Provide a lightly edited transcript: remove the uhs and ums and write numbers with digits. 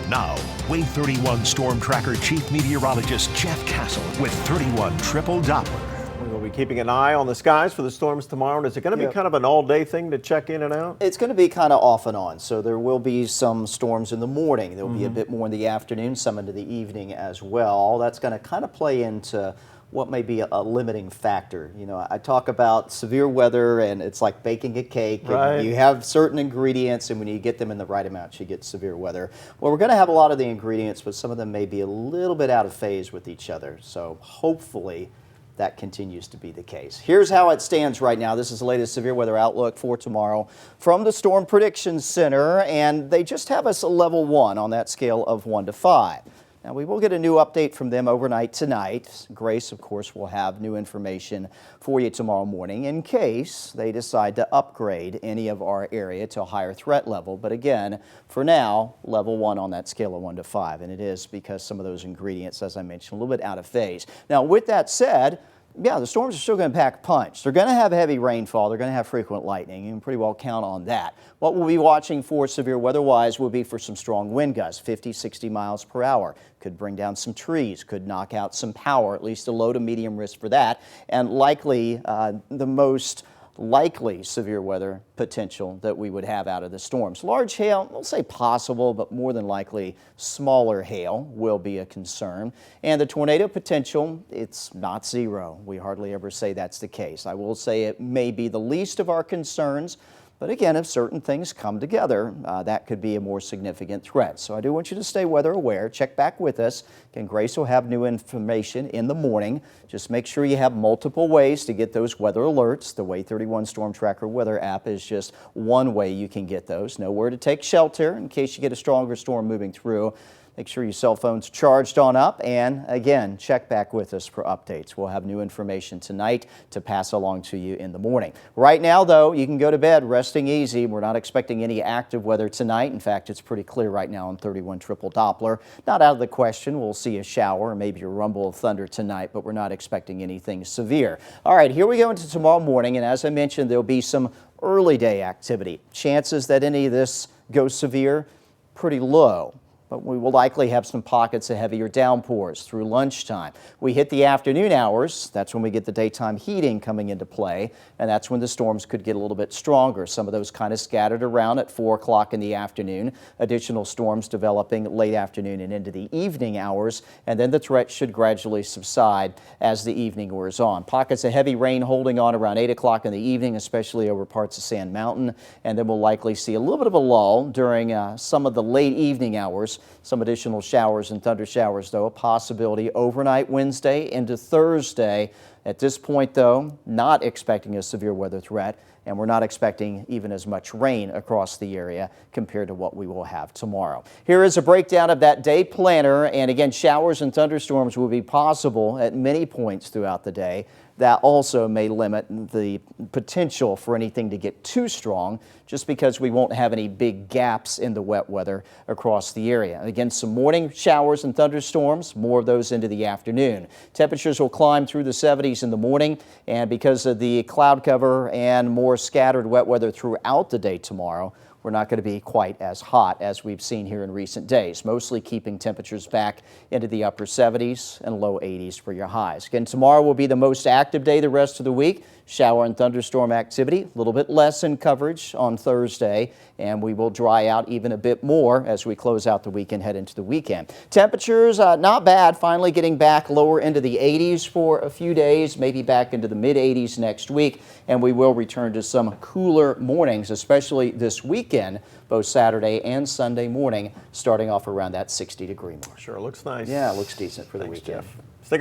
Now, Wave 31 Storm Tracker Chief Meteorologist Jeff Castle with 31 Triple Doppler. We'll be keeping an eye on the skies for the storms tomorrow. And is it going to be kind of an all-day thing to check in and out? It's going to be kind of off and on. So there will be some storms in the morning. There will be a bit more in the afternoon, some into the evening as well. That's going to kind of play into what may be a limiting factor. You know, I talk about severe weather and it's like baking a cake. Right. And you have certain ingredients, and when you get them in the right amount, you get severe weather. Well, we're going to have a lot of the ingredients, but some of them may be a little bit out of phase with each other. So hopefully that continues to be the case. Here's how it stands right now. This is the latest severe weather outlook for tomorrow from the Storm Prediction Center, and they just have us a level 1 on that scale of 1 to 5. Now, we will get a new update from them overnight tonight. Grace, of course, will have new information for you tomorrow morning in case they decide to upgrade any of our area to a higher threat level. But again, for now, level 1 on that scale of 1 to 5. And it is because some of those ingredients, as I mentioned, a little bit out of phase. Now, with that said, yeah, the storms are still going to pack punch. They're going to have heavy rainfall. They're going to have frequent lightning. You can pretty well count on that. What we'll be watching for severe weather-wise will be for some strong wind gusts, 50, 60 miles per hour. Could bring down some trees, could knock out some power, at least a low to medium risk for that. And likely the most likely severe weather potential that we would have out of the storms. Large hail, we'll say possible, but more than likely smaller hail will be a concern. And the tornado potential, it's not zero. We hardly ever say that's the case. I will say it may be the least of our concerns, but again, if certain things come together, that could be a more significant threat. So I do want you to stay weather aware. Check back with us. Again, Grace will have new information in the morning. Just make sure you have multiple ways to get those weather alerts. The Wave 31 Storm Tracker weather app is just one way you can get those. Know where to take shelter in case you get a stronger storm moving through. Make sure your cell phone's charged on up, and again, check back with us for updates. We'll have new information tonight to pass along to you in the morning. Right now, though, you can go to bed resting easy. We're not expecting any active weather tonight. In fact, it's pretty clear right now on 31 Triple Doppler. Not out of the question. We'll see a shower or maybe a rumble of thunder tonight, but we're not expecting anything severe. All right, here we go into tomorrow morning, and as I mentioned, there'll be some early day activity. Chances that any of this goes severe, pretty low. But we will likely have some pockets of heavier downpours through lunchtime. We hit the afternoon hours. That's when we get the daytime heating coming into play, and that's when the storms could get a little bit stronger. Some of those kind of scattered around at 4 o'clock in the afternoon. Additional storms developing late afternoon and into the evening hours, and then the threat should gradually subside as the evening wears on. Pockets of heavy rain holding on around 8 o'clock in the evening, especially over parts of Sand Mountain, and then we'll likely see a little bit of a lull during some of the late evening hours. Some additional showers and thunder showers, though, a possibility overnight Wednesday into Thursday. At this point, though, not expecting a severe weather threat, and we're not expecting even as much rain across the area compared to what we will have tomorrow. Here is a breakdown of that day planner, and again, showers and thunderstorms will be possible at many points throughout the day. That also may limit the potential for anything to get too strong, just because we won't have any big gaps in the wet weather across the area. Again, some morning showers and thunderstorms, more of those into the afternoon. Temperatures will climb through the 70s in the morning, and because of the cloud cover and more scattered wet weather throughout the day tomorrow, we're not going to be quite as hot as we've seen here in recent days, mostly keeping temperatures back into the upper 70s and low 80s for your highs. Again, tomorrow will be the most active day the rest of the week. Shower and thunderstorm activity, a little bit less in coverage on Thursday, and we will dry out even a bit more as we close out the week and head into the weekend. Temperatures, not bad, finally getting back lower into the 80s for a few days, maybe back into the mid 80s next week, and we will return to some cooler mornings, especially this weekend, both Saturday and Sunday morning, starting off around that 60-degree mark. Sure looks nice. Yeah, it looks decent for the Thanks, weekend. Jeff.